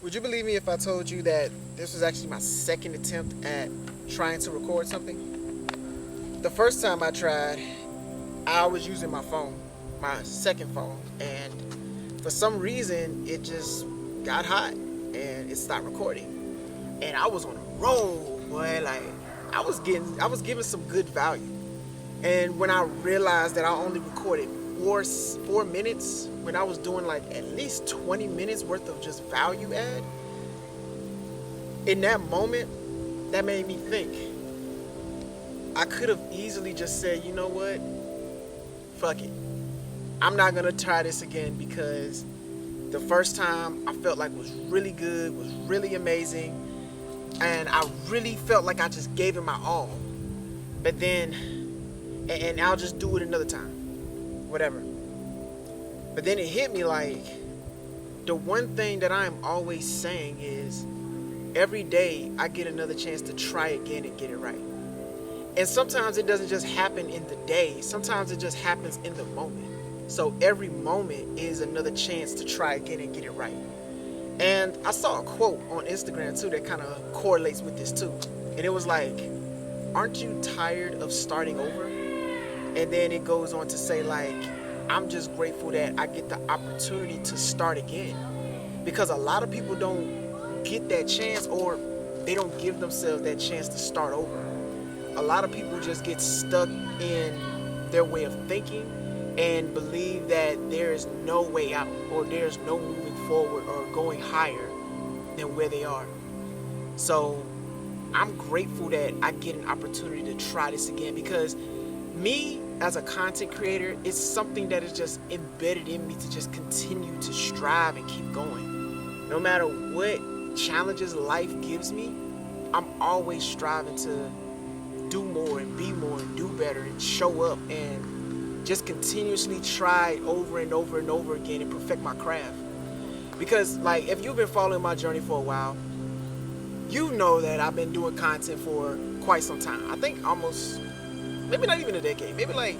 Would you believe me if I told you that this was actually my second attempt at trying to record something? The first time I tried, I was using my phone, my second phone, and for some reason it just got hot and it stopped recording. And I was on a roll, boy. Like I was giving some good value. And when I realized that I only recorded 4 minutes when I was doing like at least 20 minutes worth of just value add, in that moment, that made me think. I could have easily just said, you know what? Fuck it. I'm not gonna try this again because the first time I felt like was really good, was really amazing, and I really felt like I just gave it my all. But then, and I'll just do it another time, whatever. But then it hit me like the one thing that I am always saying is every day I get another chance to try again and get it right. And sometimes it doesn't just happen in the day, sometimes it just happens in the moment. So every moment is another chance to try again and get it right. And I saw a quote on Instagram too that kind of correlates with this too. And it was like, aren't you tired of starting over? And then it goes on to say like, I'm just grateful that I get the opportunity to start again. Because a lot of people don't get that chance, or they don't give themselves that chance to start over. A lot of people just get stuck in their way of thinking and believe that there is no way out, or there's no moving forward or going higher than where they are. So I'm grateful that I get an opportunity to try this again, because me as a content creator, it's something that is just embedded in me to just continue to strive and keep going. No matter what challenges life gives me, I'm always striving to do more and be more and do better and show up and just continuously try over and over and over again and perfect my craft. Because like, if you've been following my journey for a while, you know that I've been doing content for quite some time. I think almost, maybe not even a decade, maybe like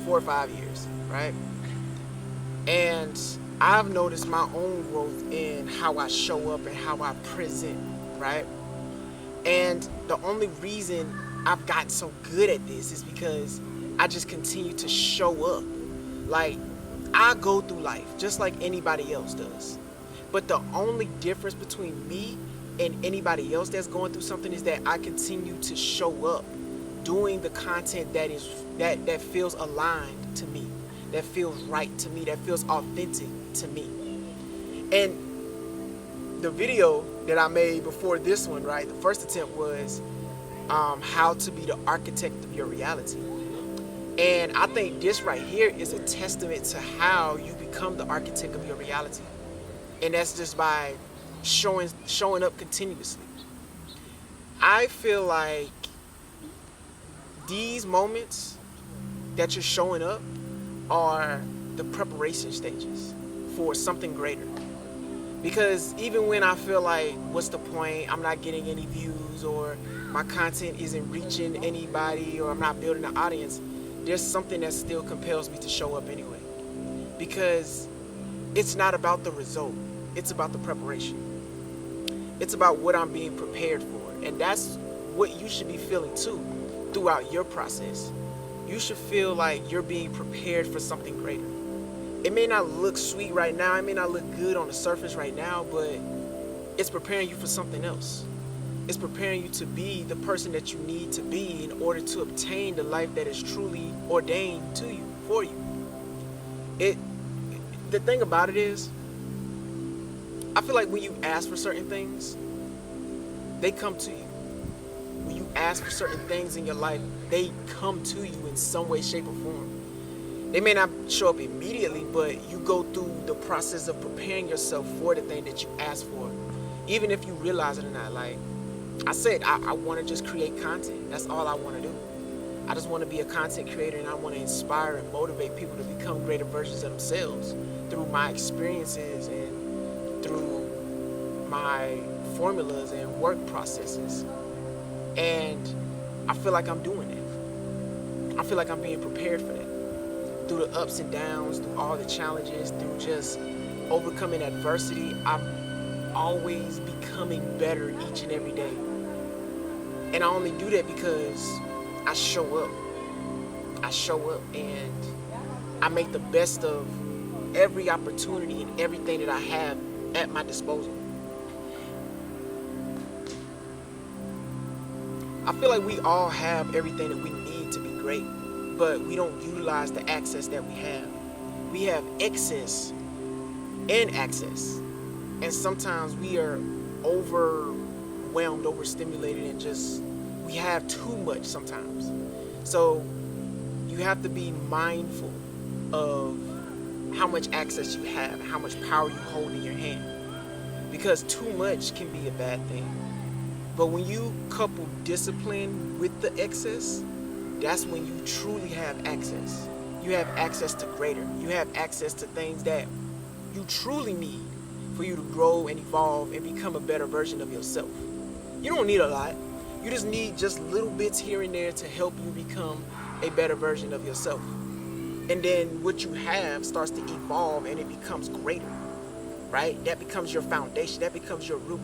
4 or 5 years, right? And I've noticed my own growth in how I show up and how I present, right? And the only reason I've gotten so good at this is because I just continue to show up. Like, I go through life just like anybody else does. But the only difference between me and anybody else that's going through something is that I continue to show up doing the content that feels aligned to me, that feels right to me, that feels authentic to me. And the video that I made before this one, right, the first attempt was how to be the architect of your reality. And I think this right here is a testament to how you become the architect of your reality. And that's just by showing up continuously. I feel like these moments that you're showing up are the preparation stages for something greater. Because even when I feel like, what's the point? I'm not getting any views, or my content isn't reaching anybody, or I'm not building an audience, there's something that still compels me to show up anyway. Because it's not about the result, it's about the preparation. It's about what I'm being prepared for. And that's what you should be feeling too throughout your process. You should feel like you're being prepared for something greater. It may not look sweet right now, it may not look good on the surface right now, but it's preparing you for something else. It's preparing you to be the person that you need to be in order to obtain the life that is truly ordained to you, for you. It the thing about it is, I feel like when you ask for certain things, they come to you. When you ask for certain things in your life, they come to you in some way, shape, or form. They may not show up immediately, but you go through the process of preparing yourself for the thing that you ask for, even if you realize it or not. Like I said, I want to just create content. That's all I want to do. I just want to be a content creator, and I want to inspire and motivate people to become greater versions of themselves through my experiences and through my formulas and work processes. And I feel like I'm doing it. I feel like I'm being prepared for that. Through the ups and downs, through all the challenges, through just overcoming adversity, always becoming better each and every day. And I only do that because I show up. I show up and I make the best of every opportunity and everything that I have at my disposal. I feel like we all have everything that we need to be great, but we don't utilize the access that we have. We have excess and access. And sometimes we are overwhelmed, overstimulated, and just we have too much sometimes. So you have to be mindful of how much access you have, how much power you hold in your hand. Because too much can be a bad thing. But when you couple discipline with the excess, that's when you truly have access. You have access to greater. You have access to things that you truly need for you to grow and evolve and become a better version of yourself. You don't need a lot. You just need just little bits here and there to help you become a better version of yourself. And then what you have starts to evolve and it becomes greater, right? That becomes your foundation. That becomes your root.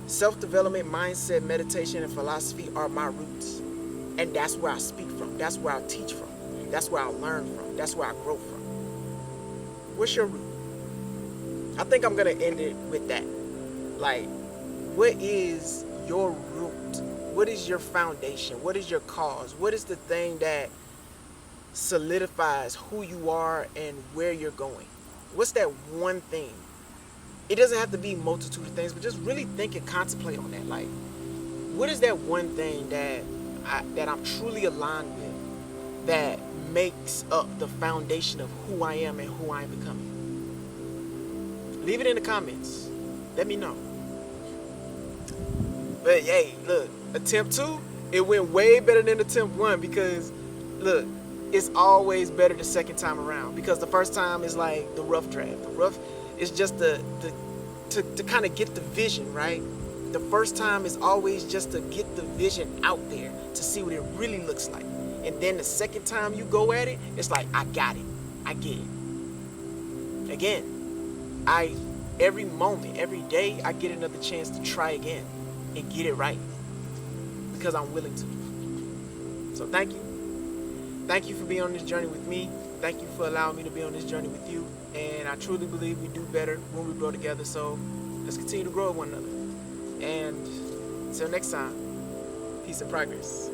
Self-development, mindset, meditation, and philosophy are my roots. And that's where I speak from. That's where I teach from. That's where I learn from. That's where I grow from. What's your root? I think I'm going to end it with that. Like, what is your root? What is your foundation? What is your cause? What is the thing that solidifies who you are and where you're going? What's that one thing? It doesn't have to be a multitude of things, but just really think and contemplate on that. Like, what is that one thing that I'm truly aligned with that makes up the foundation of who I am and who I am becoming? Leave it in the comments. Let me know. But hey, look, attempt 2, it went way better than attempt 1 because, look, it's always better the second time around because the first time is like the rough draft. The rough is just to kind of get the vision, right? The first time is always just to get the vision out there to see what it really looks like. And then the second time you go at it, it's like, I got it. I get it. Again, every moment, every day, I get another chance to try again and get it right because I'm willing to. So thank you. Thank you for being on this journey with me. Thank you for allowing me to be on this journey with you. And I truly believe we do better when we grow together. So let's continue to grow with one another. And until next time, peace and progress.